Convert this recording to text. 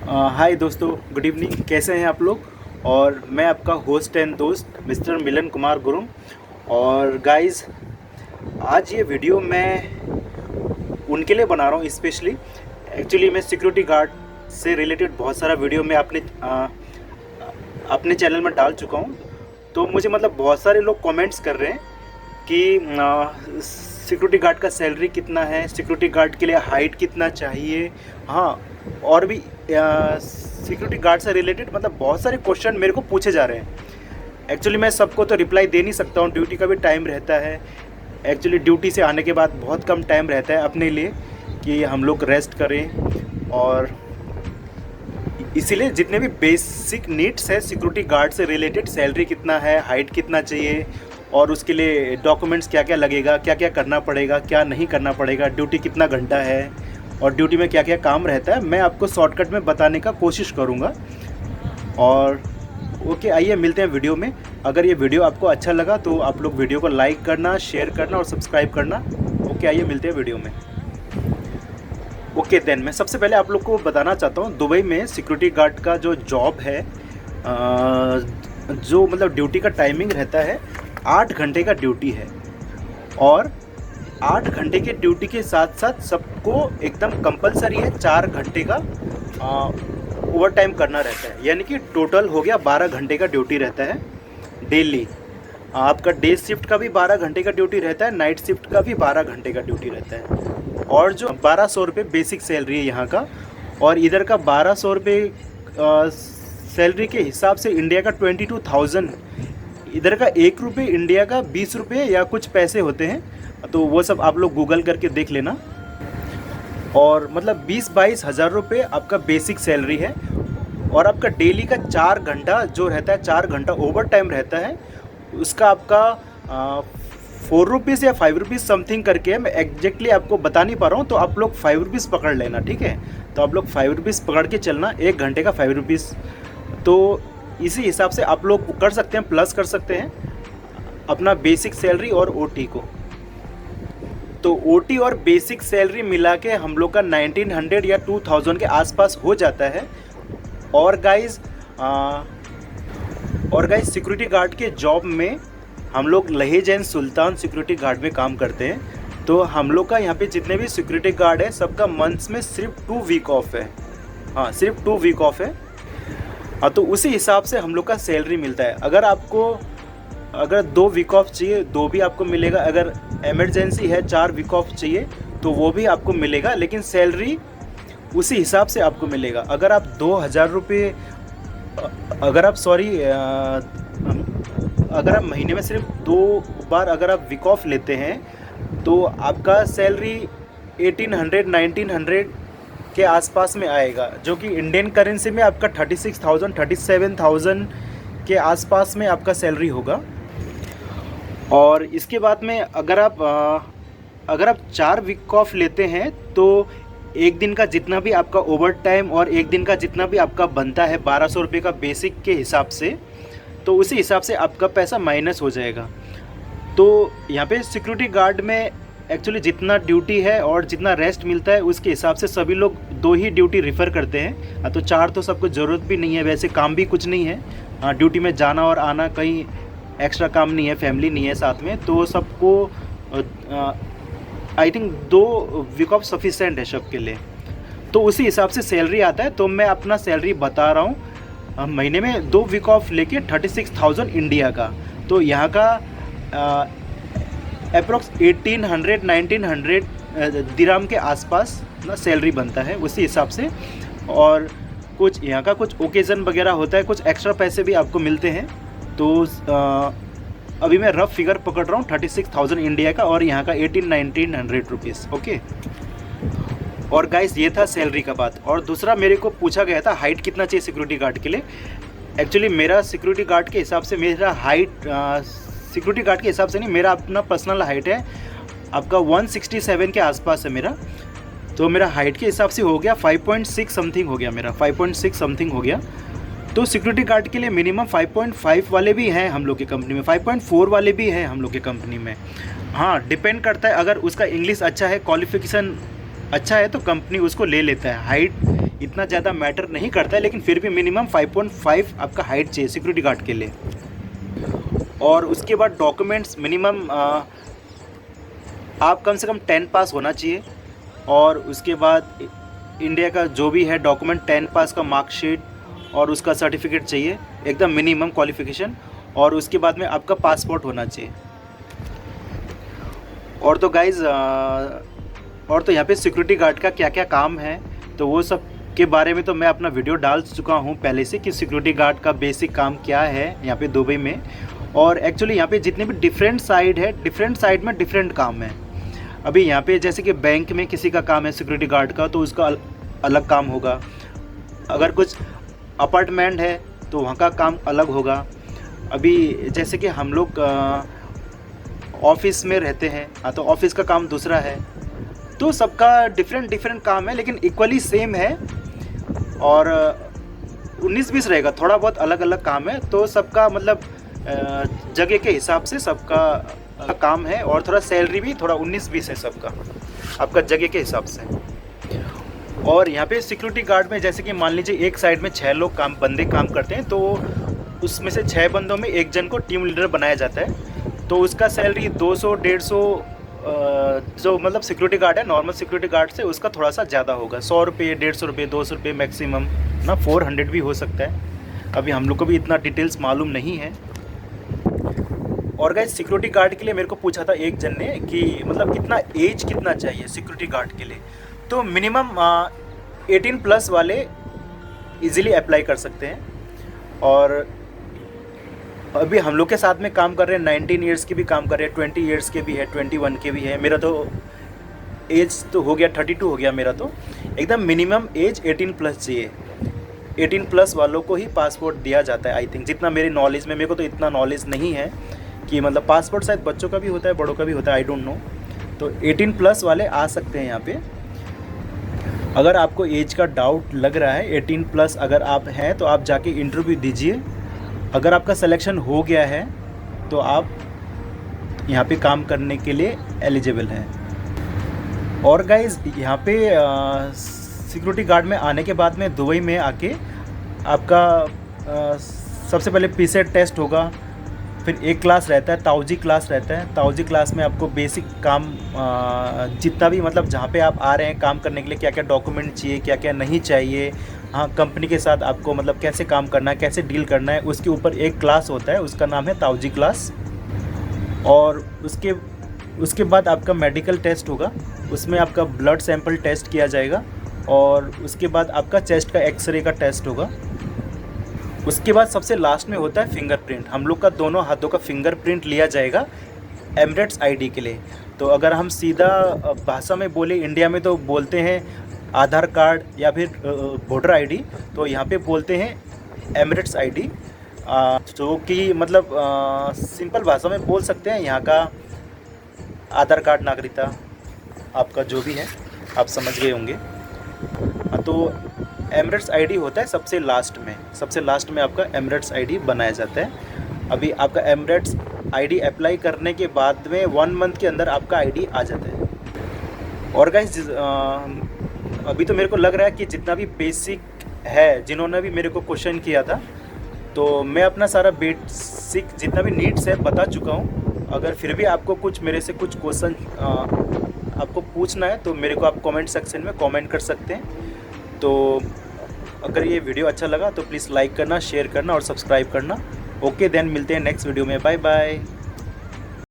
हाय दोस्तों, good evening. कैसे हैं आप लोग? और मैं आपका होस्ट एंड दोस्त मिस्टर मिलन कुमार गुरुम। और गाइस, आज ये वीडियो मैं उनके लिए बना रहा हूँ स्पेशली। एक्चुअली मैं सिक्योरिटी गार्ड से रिलेटेड बहुत सारा वीडियो मैं अपने चैनल में डाल चुका हूँ। तो मुझे मतलब बहुत सारे लोग कमेंट्स कर रहे हैं कि सिक्योरिटी गार्ड का सैलरी कितना है, सिक्योरिटी गार्ड के लिए हाइट कितना चाहिए। हाँ, और भी सिक्योरिटी गार्ड से रिलेटेड मतलब बहुत सारे क्वेश्चन मेरे को पूछे जा रहे हैं। एक्चुअली मैं सबको तो रिप्लाई दे नहीं सकता हूँ, ड्यूटी का भी टाइम रहता है। एक्चुअली ड्यूटी से आने के बाद बहुत कम टाइम रहता है अपने लिए कि हम लोग रेस्ट करें। और इसीलिए जितने भी बेसिक नीड्स है सिक्योरिटी गार्ड से रिलेटेड, सैलरी कितना है, हाइट कितना चाहिए, और उसके लिए डॉक्यूमेंट्स क्या क्या लगेगा, क्या क्या करना पड़ेगा, क्या नहीं करना पड़ेगा, ड्यूटी कितना घंटा है और ड्यूटी में क्या क्या काम रहता है, मैं आपको शॉर्टकट में बताने का कोशिश करूँगा। और ओके, आइए मिलते हैं वीडियो में। अगर ये वीडियो आपको अच्छा लगा तो आप लोग वीडियो को लाइक करना, शेयर करना और सब्सक्राइब करना। ओके, आइए मिलते हैं वीडियो में। ओके देन, मैं सबसे पहले आप लोग को बताना चाहता हूँ दुबई में सिक्योरिटी गार्ड का जो जॉब है, जो मतलब ड्यूटी का टाइमिंग रहता है 8 घंटे का ड्यूटी है। और 8 घंटे के ड्यूटी के साथ साथ सबको एकदम कंपलसरी है 4 घंटे का ओवर टाइम करना रहता है। यानी कि टोटल हो गया 12 घंटे का ड्यूटी रहता है डेली। आपका डे शिफ्ट का भी 12 घंटे का ड्यूटी रहता है, नाइट शिफ्ट का भी 12 घंटे का ड्यूटी रहता है। और जो 1200 रुपये बेसिक सैलरी है यहाँ का, और इधर का 1200 रुपये सैलरी के हिसाब से इंडिया का 22,000, इधर का 1 रुपये इंडिया का 20 रुपये या कुछ पैसे होते हैं। तो वो सब आप लोग गूगल करके देख लेना। और मतलब 20-22 हज़ार रुपये आपका बेसिक सैलरी है। और आपका डेली का 4 घंटा जो रहता है, 4 घंटा ओवर टाइम रहता है, उसका आपका 4 रुपीज़ या 5 रुपीज़ समथिंग करके है। मैं एग्जैक्टली आपको बता नहीं पा रहा हूँ, तो आप लोग 5 रुपीज़ पकड़ लेना, ठीक है? तो आप लोग 5 रुपीज़ पकड़ के चलना, 1 घंटे का 5 रुपीज़। तो इसी हिसाब से आप लोग कर सकते हैं, प्लस कर सकते हैं अपना बेसिक सैलरी और ओटी को। तो ओटी और बेसिक सैलरी मिला के हम लोग का 1900 या 2000 के आसपास हो जाता है। और गाइज सिक्योरिटी गार्ड के जॉब में हम लोग लहेज एंड सुल्तान सिक्योरिटी गार्ड में काम करते हैं। तो हम लोग का यहाँ पे जितने भी सिक्योरिटी गार्ड है सबका मंथ्स में सिर्फ 2 वीक ऑफ है। हाँ, सिर्फ 2 वीक ऑफ है। हाँ, तो उसी हिसाब से हम लोग का सैलरी मिलता है। अगर 2 वीक ऑफ चाहिए, 2 भी आपको मिलेगा। अगर इमरजेंसी है 4 वीक ऑफ चाहिए तो वो भी आपको मिलेगा, लेकिन सैलरी उसी हिसाब से आपको मिलेगा। अगर आप 2,000 रुपये, अगर आप महीने में सिर्फ 2 बार अगर आप वीक ऑफ लेते हैं तो आपका सैलरी 1800-1900 के आसपास में आएगा, जो कि इंडियन करेंसी में आपका 36,000-37,000 के आसपास में आपका सैलरी होगा। और इसके बाद में अगर आप 4 वीक ऑफ लेते हैं तो एक दिन का जितना भी आपका ओवर टाइम और एक दिन का जितना भी आपका बनता है 1200 रुपये का बेसिक के हिसाब से, तो उसी हिसाब से आपका पैसा माइनस हो जाएगा। तो यहाँ पे सिक्योरिटी गार्ड में एक्चुअली जितना ड्यूटी है और जितना रेस्ट मिलता है उसके हिसाब से सभी लोग 2 ही ड्यूटी रिफ़र करते हैं। तो 4 तो सबको ज़रूरत भी नहीं है, वैसे काम भी कुछ नहीं है। ड्यूटी में जाना और आना, कहीं एक्स्ट्रा काम नहीं है, फैमिली नहीं है साथ में, तो सबको I think 2 week off sufficient है सबके लिए। तो उसी हिसाब से सैलरी आता है। तो मैं अपना सैलरी बता रहा हूँ, महीने में 2 वीक ऑफ लेके 36,000 इंडिया का। तो यहाँ का अप्रोक्स 1800-1900 दिराम के आसपास ना सैलरी बनता है उसी हिसाब से। और कुछ यहाँ का कुछ ओकेज़न वगैरह होता है, कुछ एक्स्ट्रा पैसे भी आपको मिलते हैं। तो अभी मैं रफ फिगर पकड़ रहा हूँ 36,000 इंडिया का और यहाँ का 1800-1900 रुपीज़। ओके। और गाइस, ये था सैलरी का बात। और दूसरा, मेरे को पूछा गया था हाइट कितना चाहिए सिक्योरिटी गार्ड के लिए। एक्चुअली मेरा सिक्योरिटी गार्ड के हिसाब से मेरा हाइट सिक्योरिटी गार्ड के हिसाब से नहीं, मेरा अपना पर्सनल हाइट है आपका 167 के आसपास है मेरा। तो मेरा हाइट के हिसाब से हो गया 5.6 समथिंग हो गया, मेरा 5.6 समथिंग हो गया। तो सिक्योरिटी गार्ड के लिए मिनिमम 5.5 वाले भी हैं हम लोग की कंपनी में, 5.4 वाले भी हैं हम लोग की कंपनी में। हाँ, डिपेंड करता है। अगर उसका इंग्लिश अच्छा है, क्वालिफिकेशन अच्छा है तो कंपनी उसको ले लेता है। हाइट इतना ज़्यादा मैटर नहीं करता है, लेकिन फिर भी मिनिमम 5.5 आपका हाइट चाहिए सिक्योरिटी गार्ड के लिए। और उसके बाद डॉक्यूमेंट्स मिनिमम आप कम से कम 10 पास होना चाहिए। और उसके बाद इंडिया का जो भी है डॉक्यूमेंट 10 पास का मार्कशीट और उसका सर्टिफिकेट चाहिए, एकदम मिनिमम क्वालिफ़िकेशन। और उसके बाद में आपका पासपोर्ट होना चाहिए। और तो गाइज़ और तो यहाँ पे सिक्योरिटी गार्ड का क्या क्या काम है, तो वो सब के बारे में तो मैं अपना वीडियो डाल चुका हूँ पहले से कि सिक्योरिटी गार्ड का बेसिक काम क्या है यहाँ पे दुबई में। और एक्चुअली यहाँ पे जितने भी डिफरेंट साइड है, डिफरेंट साइड में डिफरेंट काम है। अभी यहाँ पे जैसे कि बैंक में किसी का काम है सिक्योरिटी गार्ड का, तो उसका अलग काम होगा। अगर कुछ अपार्टमेंट है तो वहाँ का काम अलग होगा। अभी जैसे कि हम लोग ऑफिस में रहते हैं, हाँ, तो ऑफिस का काम दूसरा है। तो सबका डिफरेंट डिफरेंट काम है, लेकिन इक्वली सेम है। और 19-20 रहेगा, थोड़ा बहुत अलग अलग काम है। तो सबका मतलब जगह के हिसाब से सबका काम है। और थोड़ा सैलरी भी थोड़ा 19-20 है सबका, आपका जगह के हिसाब से। और यहाँ पे सिक्योरिटी गार्ड में जैसे कि मान लीजिए एक साइड में 6 लोग बंदे काम करते हैं, तो उसमें से 6 बंदों में एक जन को टीम लीडर बनाया जाता है। तो उसका सैलरी 200-150 जो मतलब सिक्योरिटी गार्ड है नॉर्मल सिक्योरिटी गार्ड से उसका थोड़ा सा ज़्यादा होगा। 100 रुपये, 150 रुपये, 200 रुपये मैक्सिमम ना, 400 भी हो सकता है। अभी हम लोग को भी इतना डिटेल्स मालूम नहीं है। और गाइस सिक्योरिटी गार्ड के लिए मेरे को पूछा था एक जन ने कि मतलब कितना एज कितना चाहिए सिक्योरिटी गार्ड के लिए। तो मिनिमम 18+ वाले इजीली अप्लाई कर सकते हैं। और अभी हम लोग के साथ में काम कर रहे हैं 19 ईयर्स के भी काम कर रहे हैं, 20 ईयर्स के भी है, 21 के भी है। मेरा तो एज तो हो गया 32 हो गया मेरा। तो एकदम मिनिमम एज 18+ चाहिए। 18+ वालों को ही पासपोर्ट दिया जाता है आई थिंक, जितना मेरे नॉलेज में। मेरे को तो इतना नॉलेज नहीं है कि मतलब पासपोर्ट शायद बच्चों का भी होता है, बड़ों का भी होता है, आई डोंट नो। तो 18+ वाले आ सकते हैं यहाँ पे। अगर आपको एज का डाउट लग रहा है, 18+ अगर आप हैं तो आप जाके इंटरव्यू दीजिए। अगर आपका सिलेक्शन हो गया है तो आप यहाँ पे काम करने के लिए एलिजिबल हैं। और गाइज़ यहाँ पे सिक्योरिटी गार्ड में आने के बाद में दुबई में आके आपका सबसे पहले पीसेट टेस्ट होगा। फिर एक क्लास रहता है, ताऊजी क्लास रहता है। ताऊजी क्लास में आपको बेसिक काम जितना भी मतलब जहाँ पे आप आ रहे हैं काम करने के लिए, क्या क्या डॉक्यूमेंट चाहिए, क्या क्या नहीं चाहिए, हाँ, कंपनी के साथ आपको मतलब कैसे काम करना है, कैसे डील करना है, उसके ऊपर एक क्लास होता है, उसका नाम है ताऊजी क्लास। और उसके बाद आपका मेडिकल टेस्ट होगा, उसमें आपका ब्लड सैंपल टेस्ट किया जाएगा। और उसके बाद आपका चेस्ट का एक्सरे का टेस्ट होगा। उसके बाद सबसे लास्ट में होता है फिंगरप्रिंट। हम लोग का दोनों हाथों का फिंगरप्रिंट लिया जाएगा एमिरेट्स आईडी के लिए। तो अगर हम सीधा भाषा में बोले, इंडिया में तो बोलते हैं आधार कार्ड या फिर वोटर आईडी, तो यहाँ पे बोलते हैं एमिरेट्स आईडी, जो कि मतलब सिंपल भाषा में बोल सकते हैं यहाँ का आधार कार्ड, नागरिकता आपका जो भी है, आप समझ गए होंगे। तो एमिरेट्स आईडी होता है सबसे लास्ट में आपका एमिरेट्स आईडी बनाया जाता है। अभी आपका एमिरेट्स आईडी अप्लाई करने के बाद में 1 मंथ के अंदर आपका आईडी आ जाता है। और गाइस अभी तो मेरे को लग रहा है कि जितना भी बेसिक है, जिन्होंने भी मेरे को क्वेश्चन किया था, तो मैं अपना सारा बेसिक जितना भी नीड्स है बता चुका हूँ। अगर फिर भी आपको कुछ मेरे से कुछ क्वेश्चन आपको पूछना है तो मेरे को आप कमेंट सेक्शन में कमेंट कर सकते हैं। तो अगर ये वीडियो अच्छा लगा तो प्लीज़ लाइक करना, शेयर करना और सब्सक्राइब करना। ओके देन, मिलते हैं नेक्स्ट वीडियो में। Bye bye.